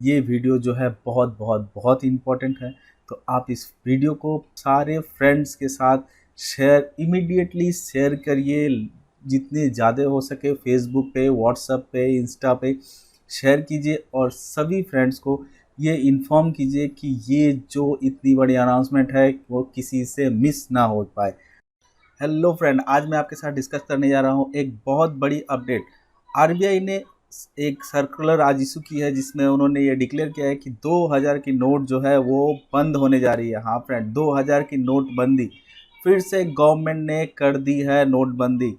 ये वीडियो जो है बहुत बहुत बहुत इम्पोर्टेंट है। तो आप इस वीडियो को सारे फ्रेंड्स के साथ इमीडिएटली शेयर करिए। जितने ज़्यादा हो सके फेसबुक पे, व्हाट्सएप पे, इंस्टा पे शेयर कीजिए और सभी फ्रेंड्स को ये इन्फॉर्म कीजिए कि ये जो इतनी बड़ी अनाउंसमेंट है वो किसी से मिस ना हो पाए। हेलो फ्रेंड, आज मैं आपके साथ डिस्कस करने जा रहा हूँ एक बहुत बड़ी अपडेट। आरबीआई ने एक सर्कुलर आज इशू की है जिसमें उन्होंने ये डिक्लेयर किया है कि 2000 की नोट जो है वो बंद होने जा रही है। हाँ फ्रेंड, 2000 की नोटबंदी फिर से गवर्नमेंट ने कर दी है नोटबंदी।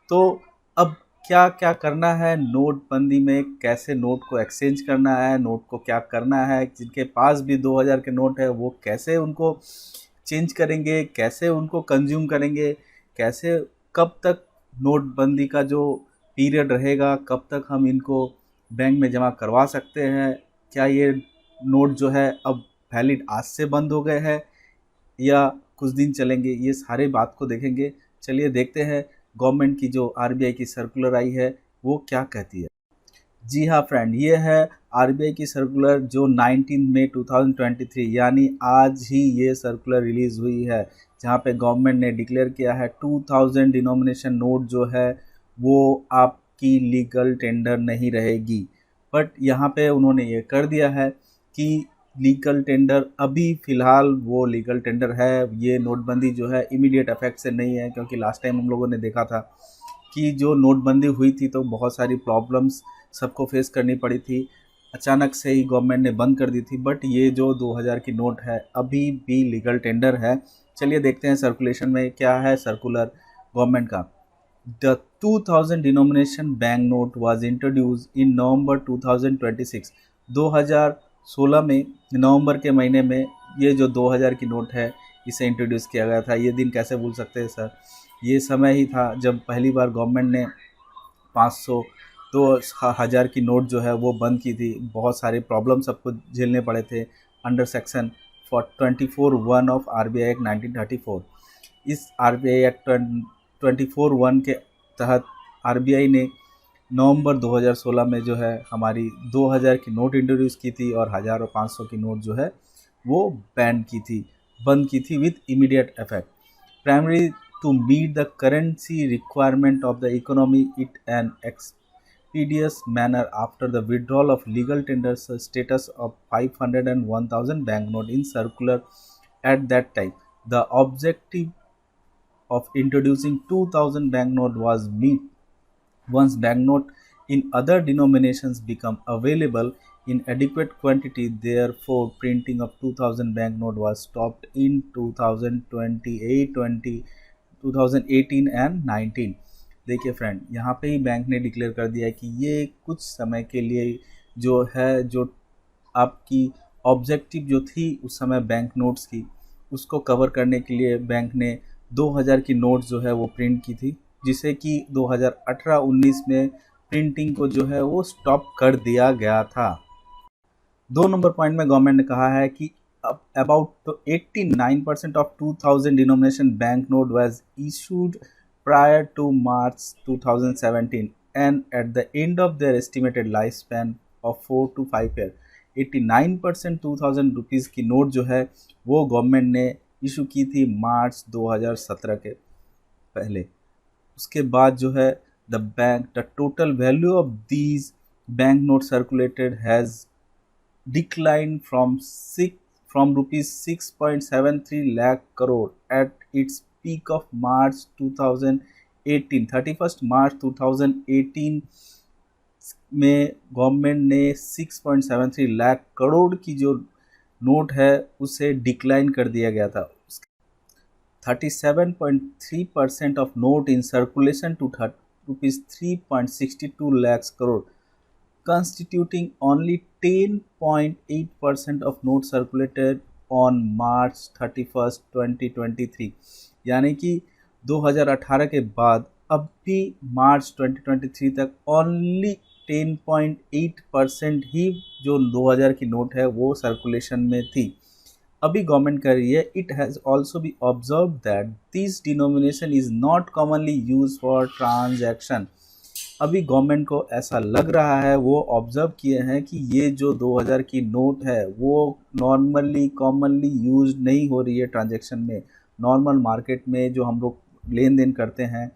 तो अब क्या क्या करना है नोटबंदी में, कैसे नोट को एक्सचेंज करना है, नोट को क्या करना है, जिनके पास भी 2000 के नोट है वो कैसे उनको चेंज करेंगे, कैसे उनको कंज्यूम करेंगे, कैसे, कब तक नोटबंदी का जो पीरियड रहेगा, कब तक हम इनको बैंक में जमा करवा सकते हैं, क्या ये नोट जो है अब वैलिड आज से बंद हो गए हैं या कुछ दिन चलेंगे, ये सारे बात को देखेंगे। चलिए देखते हैं गवर्नमेंट की जो आरबीआई की सर्कुलर आई है वो क्या कहती है। जी हाँ फ्रेंड, ये है आरबीआई की सर्कुलर जो 19 मई 2023 यानी आज ही ये सर्कुलर रिलीज़ हुई है, जहाँ पे गवर्नमेंट ने डिक्लेयर किया है 2000 डिनोमिनेशन नोट जो है वो आपकी लीगल टेंडर नहीं रहेगी। बट यहाँ पे उन्होंने ये कर दिया है कि लीगल टेंडर अभी फ़िलहाल वो लीगल टेंडर है। ये नोटबंदी जो है इमीडिएट इफेक्ट से नहीं है, क्योंकि लास्ट टाइम हम लोगों ने देखा था कि जो नोटबंदी हुई थी तो बहुत सारी प्रॉब्लम्स सबको फेस करनी पड़ी थी। अचानक से ही गवर्नमेंट ने बंद कर दी थी। बट ये जो 2000 की नोट है अभी भी लीगल टेंडर है। चलिए देखते हैं सर्कुलेशन में क्या है सर्कुलर गवर्नमेंट का। The 2000 denomination bank note was introduced in November 2026। 2016 में नवंबर के महीने में ये जो 2000 की नोट है इसे इंट्रोड्यूस किया गया था। ये दिन कैसे भूल सकते हैं सर, ये समय ही था जब पहली बार गवर्नमेंट ने 500 2000 की नोट जो है वो बंद की थी। बहुत सारे प्रॉब्लम सबको झेलने पड़े थे under section 24(1) of RBI act 1934। इस आरबीआई एक्ट 24(1) के तहत आरबीआई ने नवंबर 2016 में जो है हमारी 2000 की नोट इंट्रोड्यूस की थी और 1000 और 500 की नोट जो है वो बैन की थी, बंद की थी with immediate effect. Primarily to meet the currency requirement of the economy in an expeditious manner after the withdrawal of legal tender status of 500 and 1000 banknote in circular at that time. The objective of introducing 2000 banknote was meet once banknote in other denominations become available in adequate quantity. Therefore, printing of 2000 banknote was stopped in 2028, 2018 and 19। देखिए friend, यहाँ पे ही bank ने declare कर दिया है कि ये कुछ समय के लिए जो है, जो आपकी ऑब्जेक्टिव जो थी उस समय बैंक नोट्स की, उसको कवर करने के लिए बैंक ने 2000 की नोट्स जो है वो प्रिंट की थी, जिसे कि 2018-19 में प्रिंटिंग को जो है वो स्टॉप कर दिया गया था। 2 नंबर पॉइंट में गवर्नमेंट ने कहा है कि about 89% of 2000 denomination bank note was issued prior to March 2017 and at the end of their estimated life span of 4 to 5 year. 89% 2000 rupees की नोट जो है वो गवर्नमेंट ने इशू की थी मार्च 2017 के पहले। उसके बाद जो है the total value of these bank note circulated has declined from rupees 6.73 lakh crore at its peak of March 2018, 31st March 2018 में गवर्नमेंट ने 6.73 लाख करोड़ की जो नोट है उसे डिक्लाइन कर दिया गया था। 37.3% of note in circulation to rupees 3.62 lakhs crore, constituting only 10.8% of notes circulated on March 31st, 2023। यानी कि 2018 के बाद अब भी मार्च 2023 तक ओनली 10.8% ही जो 2000 की नोट है वो सर्कुलेशन में थी। अभी गवर्नमेंट कर रही है, it has also be observe that this denomination is not commonly use for transaction. अभी गवर्नमेंट को ऐसा लग रहा है, वो ऑब्जर्व किए हैं कि ये जो 2000 की नोट है वो नॉर्मली कॉमनली यूज नहीं हो रही है ट्रांजैक्शन में। नॉर्मल मार्केट में जो हम लोग लेन देन करते हैं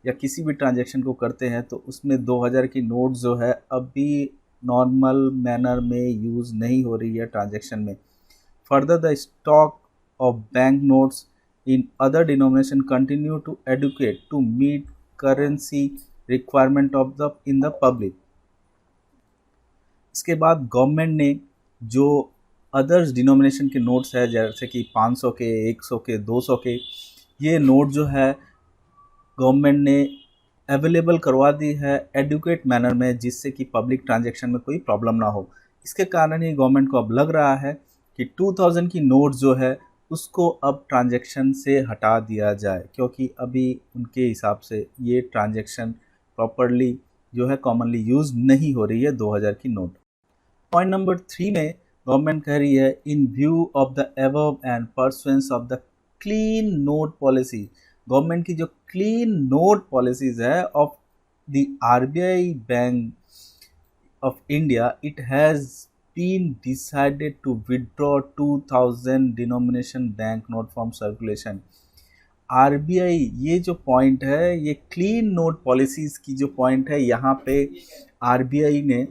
या किसी भी ट्रांजैक्शन को करते हैं तो उसमें 2000 की नोट जो है अभी नॉर्मल मैनर में यूज़ नहीं हो रही है ट्रांजैक्शन में। Further the stock of bank notes in other denomination continue to educate to meet currency requirement of the in the public। इसके बाद गवर्नमेंट ने जो अदर्स डिनोमिनेशन के नोट्स है जैसे कि 500 के, 100 के, 200 के, ये नोट जो है गवर्नमेंट ने अवेलेबल करवा दी है एडुकेट मैनर में, जिससे कि पब्लिक ट्रांजैक्शन में कोई प्रॉब्लम ना हो। इसके कारण ही गवर्नमेंट को अब लग रहा है कि 2000 की नोट जो है उसको अब ट्रांजैक्शन से हटा दिया जाए, क्योंकि अभी उनके हिसाब से ये ट्रांजैक्शन प्रॉपरली जो है कॉमनली यूज़ नहीं हो रही है 2000 की नोट। पॉइंट नंबर 3 में गवर्नमेंट कह रही है इन view of the above and pursuance of the clean note policy. Government की जो क्लीन नोट पॉलिसीज है of the RBI bank of India, it has been decided to withdraw 2000 denomination bank note from circulation। RBI ये जो point है, ये clean note policies की जो point है, यहाँ पे आरबीआई ने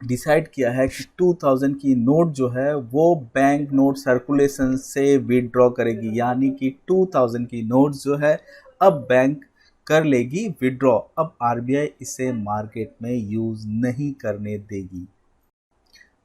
डिसाइड किया है कि 2000 की नोट जो है वो बैंक नोट सर्कुलेशन से विड्रॉ करेगी, यानी कि 2000 की नोट जो है अब बैंक कर लेगी विड्रॉ। अब आरबीआई इसे मार्केट में यूज़ नहीं करने देगी।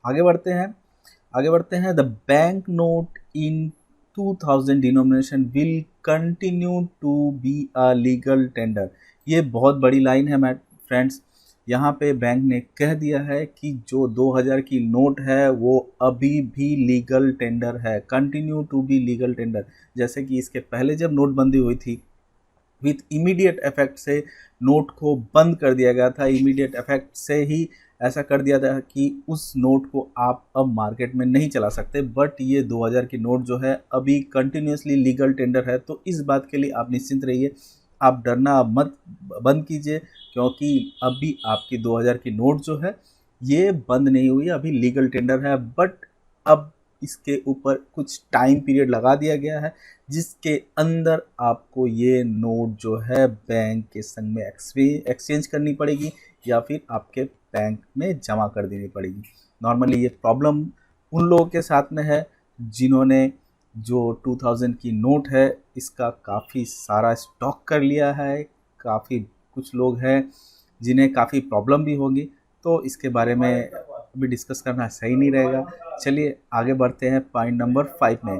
आगे बढ़ते हैं the bank note in 2000 denomination will continue to be a legal tender. ये बहुत बड़ी लाइन है मैं फ्रेंड्स। यहाँ पे बैंक ने कह दिया है कि जो 2000 की नोट है वो अभी भी लीगल टेंडर है, continue to be legal tender. जैसे कि इसके पहले जब नोटबंदी हुई थी, विथ इमीडिएट इफेक्ट से नोट को बंद कर दिया गया था। इमीडिएट इफेक्ट से ही ऐसा कर दिया था कि उस नोट को आप अब मार्केट में नहीं चला सकते। बट ये 2000 की नोट जो है अभी कंटिन्यूसली लीगल टेंडर है, तो इस बात के लिए आप निश्चिंत रहिए, आप डरना मत बंद कीजिए, क्योंकि अभी आपकी 2000 की नोट जो है ये बंद नहीं हुई है, अभी लीगल टेंडर है। बट अब इसके ऊपर कुछ टाइम पीरियड लगा दिया गया है, जिसके अंदर आपको ये नोट जो है बैंक के संग में एक्सचेंज करनी पड़ेगी या फिर आपके बैंक में जमा कर देनी पड़ेगी। नॉर्मली ये प्रॉब्लम उन लोगों के साथ में है जिन्होंने जो 2000 की नोट है इसका काफ़ी सारा स्टॉक कर लिया है। काफ़ी कुछ लोग हैं जिन्हें काफ़ी प्रॉब्लम भी होगी, तो इसके बारे में अभी डिस्कस करना सही नहीं रहेगा। चलिए आगे बढ़ते हैं पॉइंट नंबर 5 में।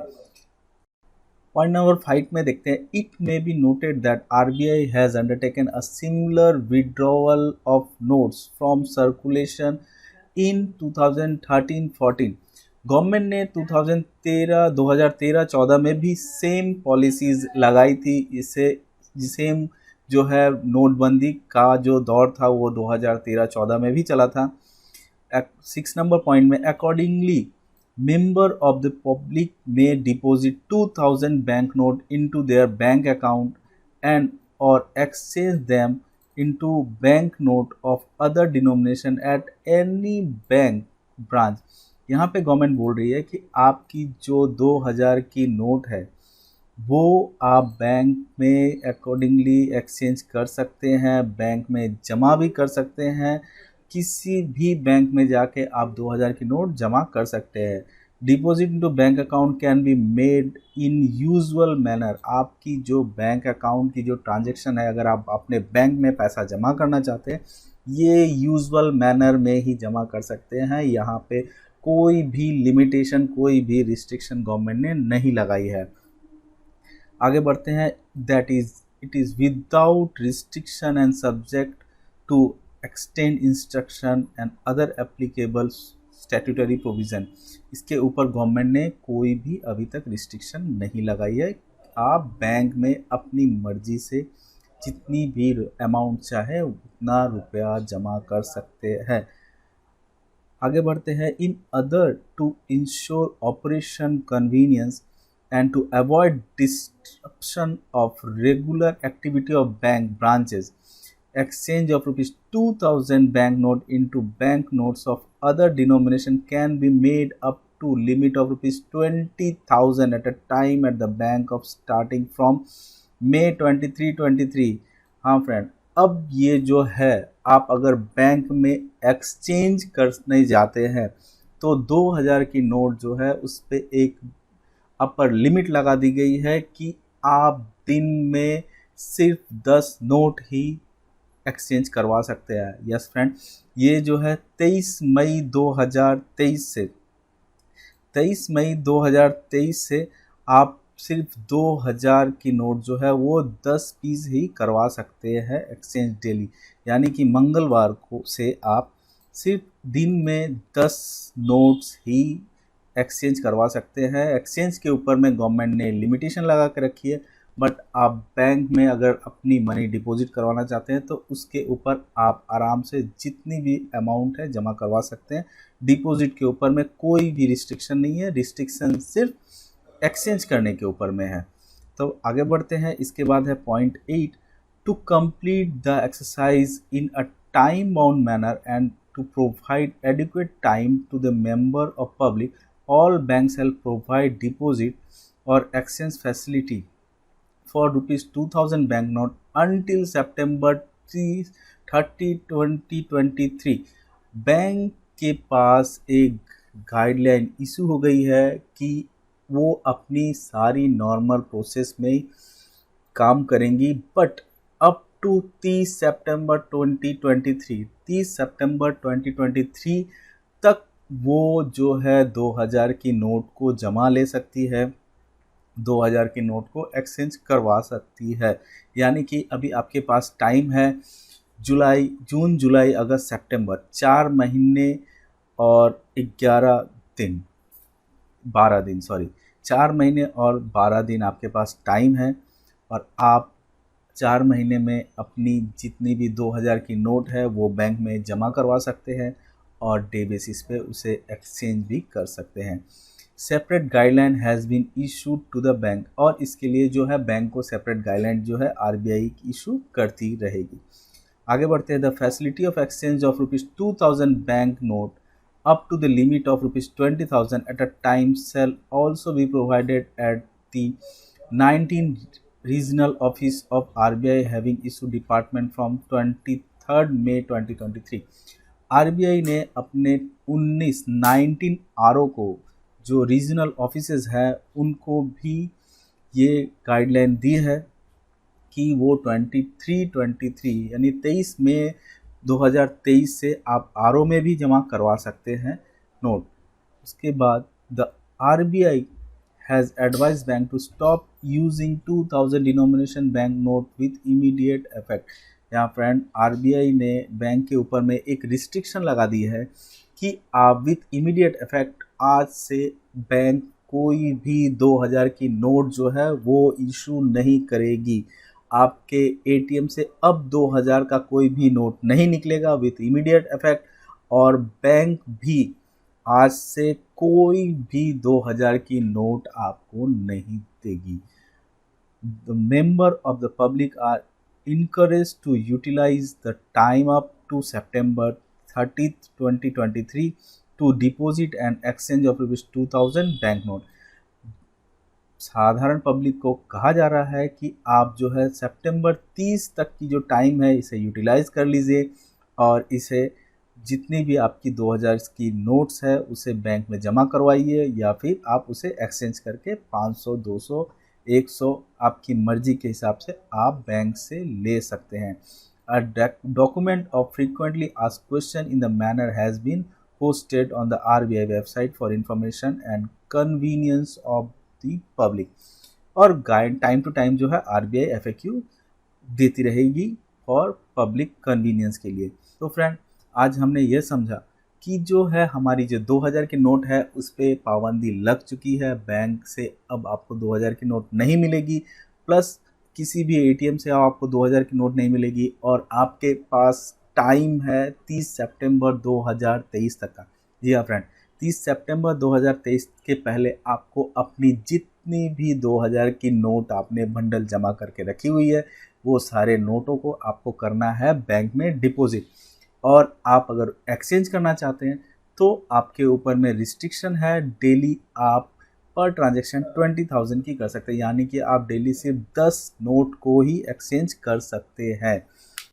पॉइंट नंबर 5 में देखते हैं, it may be noted that RBI has undertaken a similar withdrawal of notes from circulation in 2013-14। Government ने 2013-14 में भी सेम पॉलिसीज़ लगाई थी। इसे सेम जो है नोटबंदी का जो दौर था वो 2013-14 में भी चला था। 6 नंबर पॉइंट में accordingly member of the public may deposit 2000 banknote into their bank account and or exchange them into banknote of other denomination at any bank branch। यहाँ पे गवर्नमेंट बोल रही है कि आपकी जो 2000 की नोट है वो आप बैंक में अकॉर्डिंगली एक्सचेंज कर सकते हैं, बैंक में जमा भी कर सकते हैं। किसी भी बैंक में जाके आप 2000 की नोट जमा कर सकते हैं। Deposit into bank account can be made in usual manner. आपकी जो बैंक अकाउंट की जो ट्रांजैक्शन है, अगर आप अपने बैंक में पैसा जमा करना चाहते हैं, ये यूजुअल मैनर में ही जमा कर सकते हैं। यहाँ पे कोई भी लिमिटेशन, कोई भी रिस्ट्रिक्शन गवर्नमेंट ने नहीं लगाई है। आगे बढ़ते हैं, that is it is without restriction and subject to extend instruction and other applicable statutory provision. इसके ऊपर गवर्नमेंट ने कोई भी अभी तक रिस्ट्रिक्शन नहीं लगाई है। आप बैंक में अपनी मर्जी से जितनी भी अमाउंट चाहे उतना रुपया जमा कर सकते हैं। आगे बढ़ते हैं, in other to ensure operation convenience and to avoid disruption of regular activity of bank branches। exchange of rupees 2000 banknote into banknotes of other denomination can be made up to limit of rupees 20,000 at a time at the bank of starting from May 23 हाँ friend, अब ये जो है आप अगर bank में exchange करने जाते हैं तो 2000 की नोट जो है उस पे एक अपर लिमिट लगा दी गई है कि आप दिन में सिर्फ 10 नोट ही एक्सचेंज करवा सकते हैं। यस फ्रेंड, ये जो है 23 मई 2023 से आप सिर्फ 2000 की नोट जो है वो 10 पीस ही करवा सकते हैं एक्सचेंज डेली। यानी कि मंगलवार को से आप सिर्फ दिन में 10 नोट्स ही एक्सचेंज करवा सकते हैं। एक्सचेंज के ऊपर में गवर्नमेंट ने लिमिटेशन लगा के रखी है, बट आप बैंक में अगर अपनी मनी डिपॉजिट करवाना चाहते हैं तो उसके ऊपर आप आराम से जितनी भी अमाउंट है जमा करवा सकते हैं। डिपॉजिट के ऊपर में कोई भी रिस्ट्रिक्शन नहीं है, रिस्ट्रिक्शन सिर्फ एक्सचेंज करने के ऊपर में है। तो आगे बढ़ते हैं। इसके बाद है point 8, to complete the exercise in a time bound manner and to provide adequate time to the member of public, all banks shall provide deposit or exchange facility for rupees 2000 banknote until September 30, 2023। Bank के पास एक guideline issue हो गई है कि वो अपनी सारी normal process में काम करेंगी, बट अप टू 30 सितंबर 2023 तक वो जो है 2000 की नोट को जमा ले सकती है, 2000 की नोट को एक्सचेंज करवा सकती है। यानी कि अभी आपके पास टाइम है जून जुलाई अगस्त सितंबर, 4 महीने और 4 महीने और 12 दिन आपके पास टाइम है, और आप 4 महीने में अपनी जितनी भी 2000 की नोट है वो बैंक में जमा करवा सकते हैं और डे बेसिस पे उसे एक्सचेंज भी कर सकते हैं। Separate guideline has been issued to the bank, और इसके लिए जो है बैंक को सेपरेट गाइडलाइन जो है आरबीआई इशू करती रहेगी। आगे बढ़ते हैं। The facility of exchange of rupees 2000 bank note up to the limit of rupees 20,000 at a time shall also be provided at the 19 regional office of RBI having issued department from 23rd May 2023। RBI ने अपने 19 RO को जो regional offices हैं उनको भी ये guideline दी है कि वो 23 यानी 23 मई 2023 से आप आरओ में भी जमा करवा सकते हैं नोट। उसके बाद the RBI has advise bank to stop using 2000 denomination bank note with immediate effect. यहाँ फ्रेंड, आरबीआई ने बैंक के ऊपर में एक रिस्ट्रिक्शन लगा दी है कि आप विथ इमीडिएट इफेक्ट आज से बैंक कोई भी 2000 की नोट जो है वो इशू नहीं करेगी। आपके एटीएम से अब 2000 का कोई भी नोट नहीं निकलेगा विथ इमीडिएट इफेक्ट, और बैंक भी आज से कोई भी 2000 की नोट आपको नहीं देगी। The member of the public are encouraged to utilize the time up to September 30th, 2023 to deposit and exchange of rupees 2000 banknote। साधारण पब्लिक को कहा जा रहा है कि आप जो है सितंबर 30 तक की जो टाइम है इसे यूटिलाइज कर लीजिए, और इसे जितनी भी आपकी 2000 की नोट्स है उसे बैंक में जमा करवाइए, या फिर आप उसे एक्सचेंज करके 500, 200, 100 आपकी मर्जी के हिसाब से आप बैंक से ले सकते हैं। A document of frequently asked question in the manner has been posted on the RBI website for information and convenience of the public। और गाइड टाइम टू टाइम जो है आरबीआई एफएक्यू देती रहेगी फॉर पब्लिक कन्वीनियंस के लिए। तो friend, आज हमने ये समझा कि जो है हमारी जो 2000 की नोट है उस पर पाबंदी लग चुकी है, बैंक से अब आपको 2000 की नोट नहीं मिलेगी, प्लस किसी भी एटीएम से आपको 2000 की नोट नहीं मिलेगी, और आपके पास टाइम है 30 सितंबर 2023 तक का। जी हाँ फ्रेंड, 30 सितंबर 2023 के पहले आपको अपनी जितनी भी 2000 की नोट आपने बंडल जमा करके रखी हुई है वो सारे नोटों को आपको करना है बैंक में डिपॉजिट। और आप अगर एक्सचेंज करना चाहते हैं तो आपके ऊपर में रिस्ट्रिक्शन है, डेली आप पर ट्रांजेक्शन 20,000 की कर सकते हैं, यानी कि आप डेली सिर्फ 10 नोट को ही एक्सचेंज कर सकते हैं।